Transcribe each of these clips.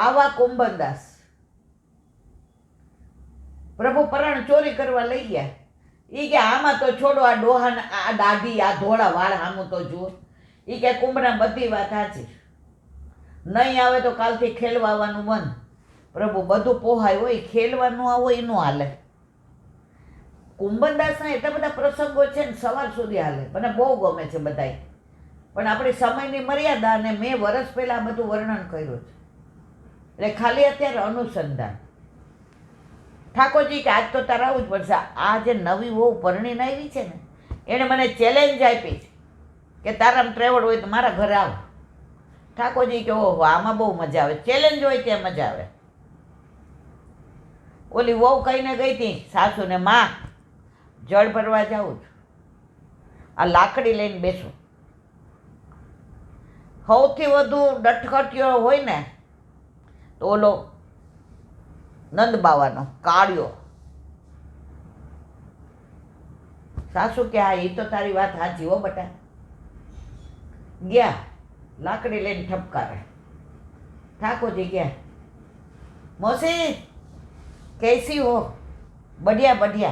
આવા કુંભનદાસ પ્રભુ પરાણ ચોરી કરવા લઈ ગયા. એ કે આમાં તો છોડો, આ ડોહાને આ દાઢી, આ ધોળા વાળ આમું તો જુઓ. એ કે કુંભના બધી વાત સાચી, નહીં આવે તો કાલથી ખેલવા આવવાનું મન. પ્રભુ બધું પોહાય હોય, ખેલવાનું આવો એ ન હાલે. કુંભનદાસના એટલા બધા પ્રસંગો છે ને સવાર સુધી હાલે, મને બહુ ગમે છે બધાય. પણ આપણી સમયની મર્યાદા, અને મેં વર્ષ પહેલાં બધું વર્ણન કર્યું છે, એટલે ખાલી અત્યારે અનુસંધાન. ઠાકોરજી કે આજ તો તારે આવવું જ પડશે. આ જે નવી વહુ પરણીને આવી છે ને, એણે મને ચેલેન્જ આપી છે કે તારામાં ટ્રેવડ હોય તો મારા ઘરે આવ. ઠાકોરજી કે ઓહો, આમાં બહુ મજા આવે, ચેલેન્જ હોય ત્યાં મજા આવે. ઓલી વહુ કહીને ગઈ હતી સાસુને, માં જળ ભરવા જાઉં છું, આ લાકડી લઈને બેસો. સૌથી વધુ ડટખટ્યો હોય ને તો ઓલો નંદ બાવાનો કાળિયો. સાસુ કે હા, એ તો તારી વાત સાચી હો બટા. ગયા લાકડી લઈને ઠપકારે. ઠાકોરજી ગયા, મોસી कैसी हो? बढ़िया बढ़िया.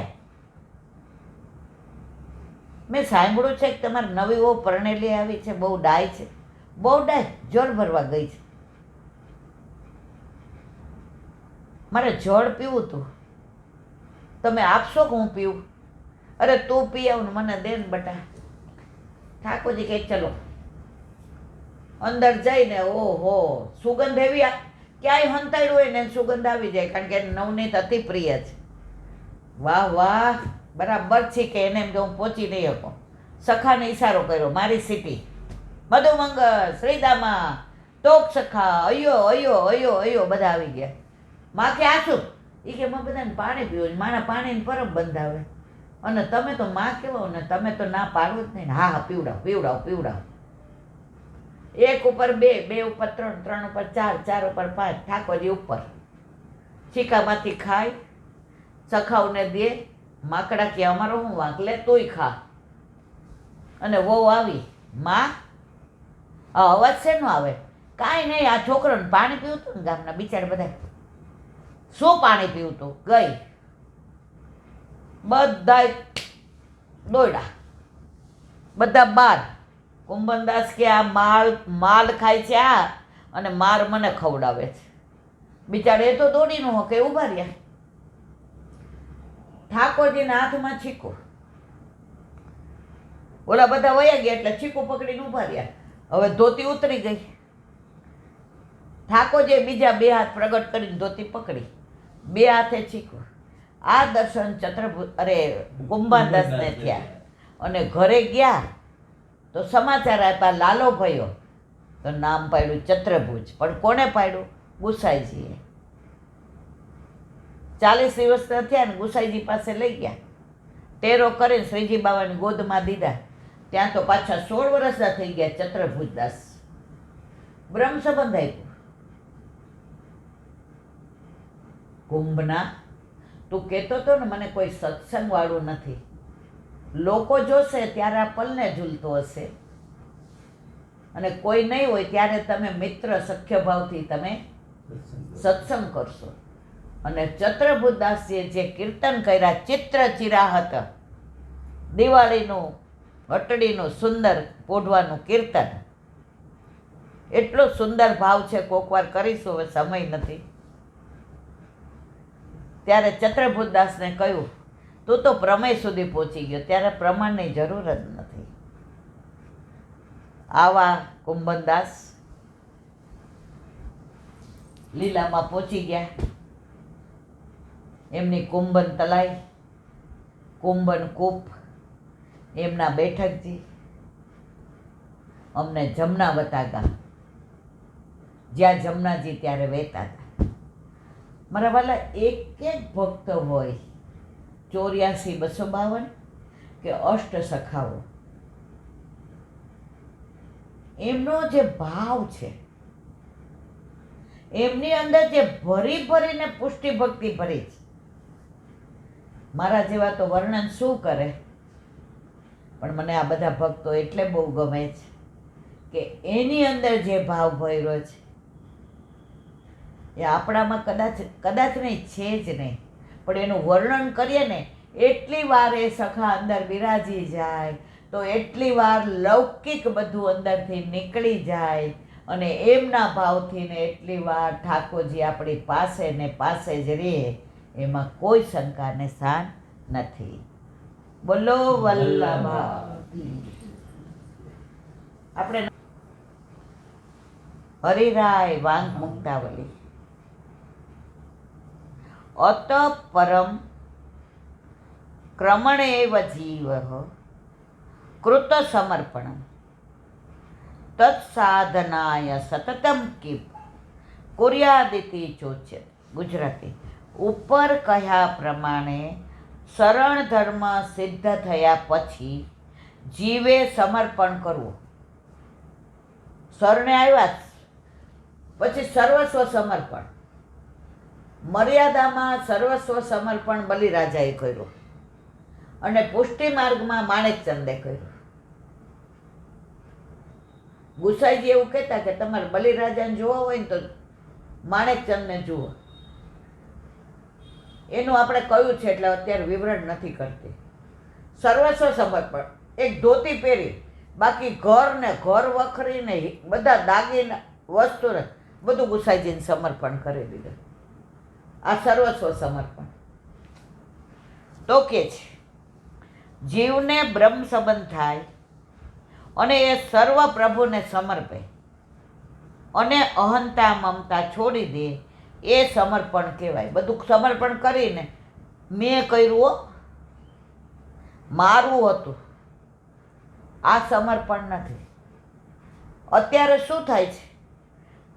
મેં સાંભળ્યું છે કે તમારી નવી વહુ પરણેલી આવી છે, બહુ ડાય છે. બહુ ડાય? જળ ભરવા ગઈ છે. મારે જળ પીવું હતું, તમે આપશો કે હું પીવું? અરે તું પી આવ ને મને દે ને બટા. ઠાકોરજી કહે ચલો. અંદર જઈને ઓહો, સુગંધ એવી, ક્યાંય હંતાડ્યું હોય ને સુગંધ આવી જાય, કારણ કે નવનીત અતિ પ્રિય છે. વાહ વાહ, બરાબર છે કે એને એમ કે હું પહોંચી નહીં શકું. સખાને ઈશારો કર્યો, મારી સિટી મધુમંગળ, શ્રીદામા, ટોક સખા, અયો અયો અયો અયો, બધા આવી ગયા. માં કે આશું? એ કે માં બધાને પાણી પીવું છે, મારા પાણીને પરબ બંધાવે, અને તમે તો માં કહેવો ને, તમે તો ના પાડો જ નહીં. હા હા પીવડાવ પીવડાવ પીવડાવ. એક ઉપર બે, બે ઉપર ત્રણ, ત્રણ ઉપર ચાર, ચાર ઉપર પાંચ. ઠાકોરજી ઉપર છીકામાંથી ખાય, સખાવને દે. માકડા કે અમારો હું વાંક, લે તોય ખા. અને વહુ આવી, માં આ અવાજ શેનો આવે? કાંઈ નહીં, આ છોકરોને પાણી પીવું હતું ને ગામના બિચારા બધા. શું પાણી પીવું હતું? ગઈ. બધાય દોડ્યા, બધા બાર. કુંભનદાસ કે આ માલ ખાય છે આ, અને માર મને ખવડાવે છે. બિચારા એ તો દોડી ન હકે, ઊભા રહ્યા. ઠાકોરજીના હાથમાં છીકો. ઓલા બધા વયા ગયા એટલે છીકું પકડીને ઊભા રહ્યા. હવે ધોતી ઉતરી ગઈ. ઠાકોરજીએ બીજા બે હાથ પ્રગટ કરીને ધોતી પકડી, બે હાથે છીકો. આ દર્શન કુંભનદાસને થયા. અને ઘરે ગયા તો સમાચાર આપ્યા, લાલો ભયો. તો નામ પાડ્યું ચત્રભુજ. પણ કોને પાડ્યું? ગુસાઈજીએ. 40 દિવસ થયા ને ગુસાઈજી પાસે લઈ ગયા. ટેરો કરીને શ્રીજી બાવાની ગોદમાં દીધા. ત્યાં તો પાછા 16 વર્ષના થઈ ગયા ચત્રભુજદાસ. બ્રહ્મ સંબંધ આપ્યો. કુંભના, તું કહેતો હતો ને મને કોઈ સત્સંગ વાળું નથી, લોકો જોશે ત્યારે આ પલને ઝૂલતો હશે, અને કોઈ નહીં હોય ત્યારે તમે મિત્ર સખ્ય ભાવથી તમે સત્સંગ કરશો. અને ચત્રભુજદાસજીએ જે કીર્તન કર્યા, ચિત્ર ચિરાહત, દિવાળીનું હટડીનું સુંદર પોઢવાનું કીર્તન, એટલો સુંદર ભાવ છે. કોક વાર કરીશું, હવે સમય નથી. ત્યારે ચત્રભુજદાસને કહ્યું, તું તો પ્રમેય સુધી પહોંચી ગયો, ત્યારે પ્રમાણની જરૂર જ નથી. આવા કુંભનદાસ લીલામાં પહોંચી ગયા. એમની કુંભન તલાઈ, કુંભન કૂપ, એમના બેઠકજી અમને જમનાવતા ગામ, જ્યાં જમનાજી ત્યારે વહેતા હતા. મારા વાલા એક એક ભક્ત હોય, 84, 252 કે અષ્ટ સખાઓ, એમનો જે ભાવ છે, એમની અંદર જે ભરી ભરીને પુષ્ટિ ભક્તિ ભરી છે, મારા જેવા તો વર્ણન શું કરે. પણ મને આ બધા ભક્તો એટલે બહુ ગમે છે કે એની અંદર જે ભાવ ભર્યો છે, એ આપણામાં કદાચ નહીં, છે જ નહીં, પણ એનું વર્ણન કરીએ ને એટલી વાર એ સખા અંદર બિરાજી જાય, તો એટલી વાર લૌકિક બધું અંદરથી નીકળી જાય, અને એમના ભાવથી ને એટલી વાર ઠાકોરજી આપણી પાસે ને પાસે જ રહે, એમાં કોઈ શંકાને સ્થાન નથી. બોલો વલ્લભા. આપણે હરિરાય વાંગ મુક્તાવલી. અત પરમ ક્રમણેવ જીવ કૃત સમર્પણ તત્સાધનાય સતતમ કિપ કુર્યાદિતિ ચોચ્ય. ગુજરાતી. ઉપર કહ્યા પ્રમાણે શરણ ધર્મ સિદ્ધ થયા પછી જીવે સમર્પણ કરવું. શરણે આવ્યા પછી સર્વસ્વ સમર્પણ. મર્યાદામાં સર્વસ્વ સમર્પણ બલિરાજાએ કર્યું, અને પુષ્ટિ માર્ગમાં માણેકચંદે કર્યું. ગુસાઈજી એવું કહેતા કે તમારે બલિરાજાને જોવા હોય ને તો માણેકચંદને જુઓ. એનું આપણે કહ્યું છે એટલે અત્યારે વિવરણ નથી કરતી. સર્વસ્વ સમર્પણ. એક ધોતી પહેરી, બાકી ઘર ને ઘર વખરીને બધા દાગીના વસ્તુ ને બધું ગુસાઈજીને સમર્પણ કરી દીધું. આ સર્વસ્વ સમર્પણ. તો કે છે જીવને બ્રહ્મ સંબંધ થાય અને એ સર્વ પ્રભુને સમર્પે અને અહંતા મમતા છોડી દે, એ સમર્પણ કહેવાય. બધું સમર્પણ કરીને મેં કર્યું, મારું હતું, આ સમર્પણ નથી. અત્યારે શું થાય છે?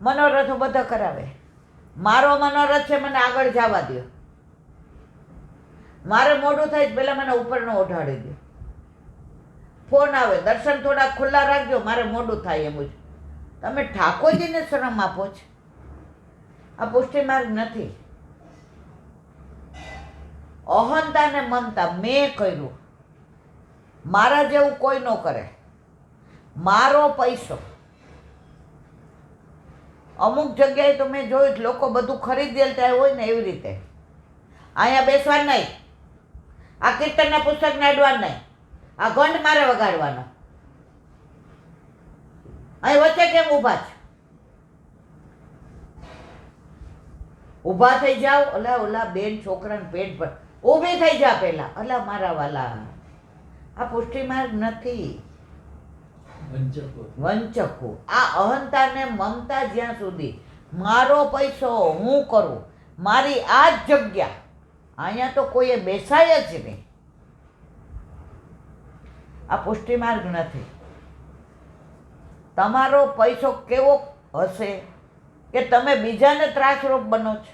મનોરથો બધા કરાવે. મારો મનોરથ છે, મને આગળ જવા દો. મારે મોડું થાય પહેલાં મને ઉપરનો ઓઢાડી દો. ફોન આવે, દર્શન થોડા ખુલ્લા રાખજો, મારે મોડું થાય એમ જ. તમે ઠાકોરજીને શરમ આપો છો. આ પુષ્ટિ માર્ગ નથી. અહંતા ને મમતા, મેં કર્યું, મારા જેવું કોઈ ન કરે, મારો પૈસો. અમુક જગ્યાએ તો મેં જોયું લોકો બધું ખરીદેલ ત્યાં હોય ને એવી રીતે. અહીંયા બેસવા નહીં, આ કીર્તનના પુસ્તકને અડવા નહીં, આ ઘંટ મારે વગાડવાનો, અહીં વચ્ચે કેમ ઊભા છે? ઊભા થઈ જાઓ. ઓલા બેન છોકરાને પેટ પર ઊભી થઈ જા પહેલા. અલા મારા વાલા, આ પુષ્ટિ માર્ગ નથી. વંચકો. આ અહંતા ને મમતા જ્યાં સુધી મારો પૈસો, હું કરું, મારી આ જ જગ્યા, અહીંયા તો કોઈએ બેસાય જ નહીં. આ પુષ્ટિ માર્ગ નથી. તમારો પૈસો કેવો હશે કે તમે બીજાને ત્રાસરૂપ બનો છો?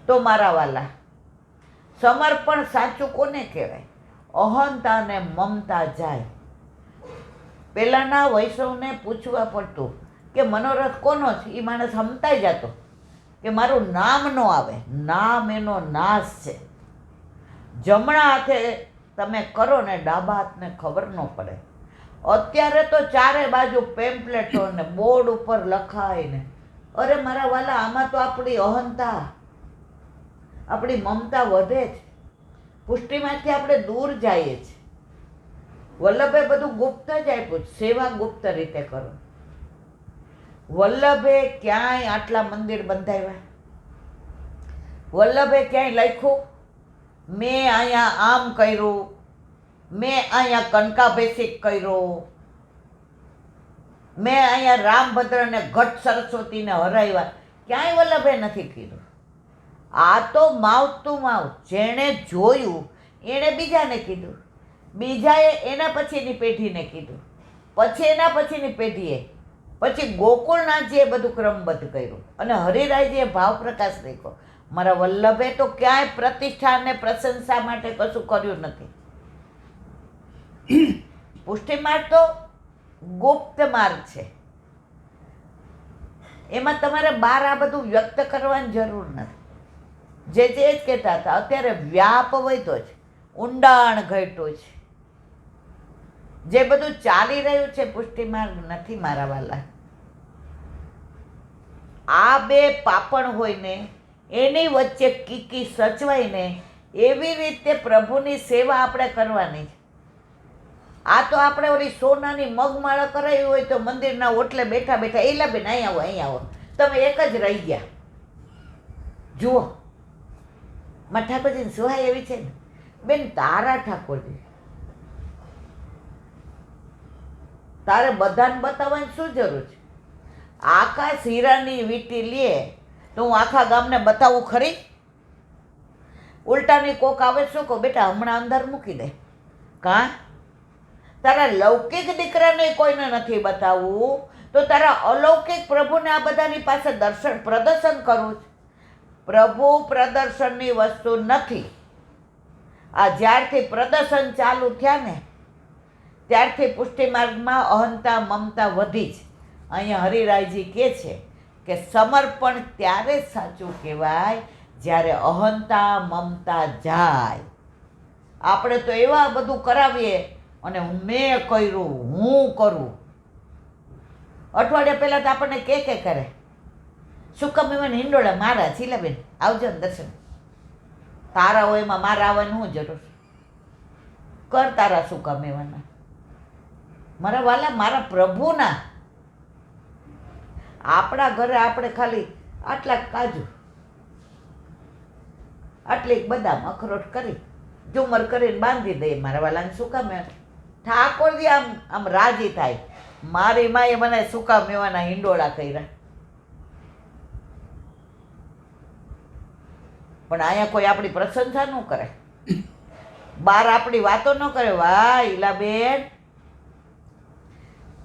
તો મારા વાલા, સમર્પણ સાચું કોને કહેવાય? અહંતા ને મમતા જાય. પહેલાંના વૈષ્ણવને પૂછવા પડતું કે મનોરથ કોનો છે? એ માણસ સમતાઈ જતો કે મારું નામ ન આવે. નામ એનો નાશ છે. જમણા હાથે તમે કરો ને ડાબા હાથને ખબર ન પડે. અત્યારે તો ચારે બાજુ પેમ્પલેટો ને બોર્ડ ઉપર લખાય ને, અરે મારા વાલા, આમાં તો આપણી અહંતા, આપણી મમતા વધે છે. પુષ્ટિમાંથી આપણે દૂર જઈએ છીએ. વલ્લભે બધું ગુપ્ત જ આપ્યું. સેવા ગુપ્ત રીતે કરો. વલ્લભે ક્યાંય આટલા મંદિર બંધાવ્યા? વલ્લભે ક્યાંય લખ્યું મેં અહીંયા આમ કર્યું, મેં અહીંયા કનકાભિષેક કર્યો, મેં અહીંયા રામભદ્રને ઘટ સરસ્વતીને હરાવ્યા? ક્યાંય વલ્લભે નથી કીધું. આ તો માઉથ ટુ માઉથ. જેણે જોયું એણે બીજાને કીધું, બીજાએ એના પછીની પેઢીને કીધું, પછી એના પછીની પેઢીએ, પછી ગોકુળનાથજીએ બધું ક્રમબદ્ધ કર્યું, અને હરિરાયજીએ ભાવ પ્રકાશ રાખ્યો. મારા વલ્લભે તો ક્યાંય પ્રતિષ્ઠા અને પ્રશંસા માટે કશું કર્યું નથી. પુષ્ટિ માર્ગ તો ગુપ્ત માર્ગ છે. એમાં તમારે બહાર આ બધું વ્યક્ત કરવાની જરૂર નથી. જે જ કહેતા હતા, અત્યારે વ્યાપ વધ્યો છે, ઊંડાણ ઘટ્યું છે. જે બધું ચાલી રહ્યું છે પુષ્ટિ માર્ગ નથી મારા વાલા. આ બે પાપણ હોય ને એની વચ્ચે કીકી સચવાય ને એવી રીતે પ્રભુની સેવા આપણે કરવાની છે. આ તો આપણે ઓલી સોનાની મગમાળા કરાવી હોય તો મંદિરના ઓટલે બેઠા બેઠા એલા બેન અહીં આવો તમે એક જ રહી ગયા. જુઓ માં ઠાકોરજીની સુહાય એવી છે ને બેન, તારા ઠાકોરજી તારે બધાને બતાવવાની શું જરૂર છે? આકાશ હીરાની વીંટી લે તો હું આખા ગામને બતાવું ખરી? ઉલટાની કોક આવે શું કહો, બેટા હમણાં અંદર મૂકી દે. કાં તારા લૌકિક દીકરાને કોઈને નથી બતાવવું તો તારા અલૌકિક પ્રભુને આ બધાની પાસે પ્રદર્શન કરવું છે. પ્રભુ પ્રદર્શનની વસ્તુ નથી. આ જ્યારથી પ્રદર્શન ચાલુ થયા ને ત્યારથી પુષ્ટિ માર્ગમાં અહંતા મમતા વધી જ. અહીંયા હરિરાયજી કહે છે કે સમર્પણ ત્યારે સાચું કહેવાય જ્યારે અહંતા મમતા જાય. આપણે તો એવા બધું કરાવીએ અને મેં કર્યું, હું કરું. અઠવાડિયા પહેલાં તો આપણને કે કરે શું કમ એમાં હિંડોળા મારા શીલાબેન આવજો ને દર્શન. તારા હોય એમાં મારા આવવાની શું જરૂર? કર તારા શું કામ એવાના મારા વાલા, મારા પ્રભુના. આપણા ઘરે આપણે ખાલી આટલા કાજુ, આટલી બદામ અખરોટ કરી ઝુમર કરીને બાંધી દઈએ મારા વાલાને. શું કામ? ઠાકોરજી આમ રાજી થાય, મારી માએ મને સૂકા મેવાના હિંડોળા કર્યા. પણ અહીંયા કોઈ આપણી પ્રશંસા ન કરે, બાર આપણી વાતો ન કરે, વાહ ઈલાબેન.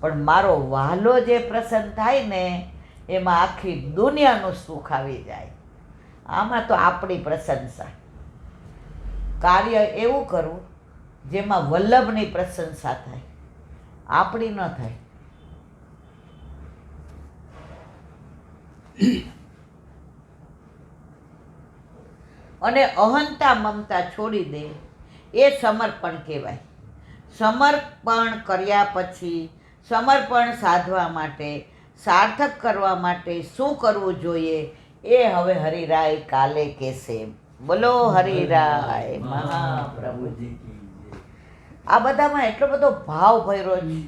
પણ મારો વાલો જે પ્રસન્ન થાય ને એમાં આખી દુનિયાનું સુખ આવી જાય. આમાં તો આપણી પ્રશંસા. કાર્ય એવું કરવું જેમાં વલ્લભની પ્રશંસા થાય, આપણી ન થાય. અને અહંતા મમતા છોડી દે એ સમર્પણ કહેવાય. સમર્પણ કર્યા પછી સમર્પણ સાધવા માટે, સાર્થક કરવા માટે શું કરવું જોઈએ એ હવે હરિરાય કાલે કહેશે. બોલો હરિરાય મહાપ્રભુજી. આ બધામાં એટલો બધો ભાવ ભર્યો છે.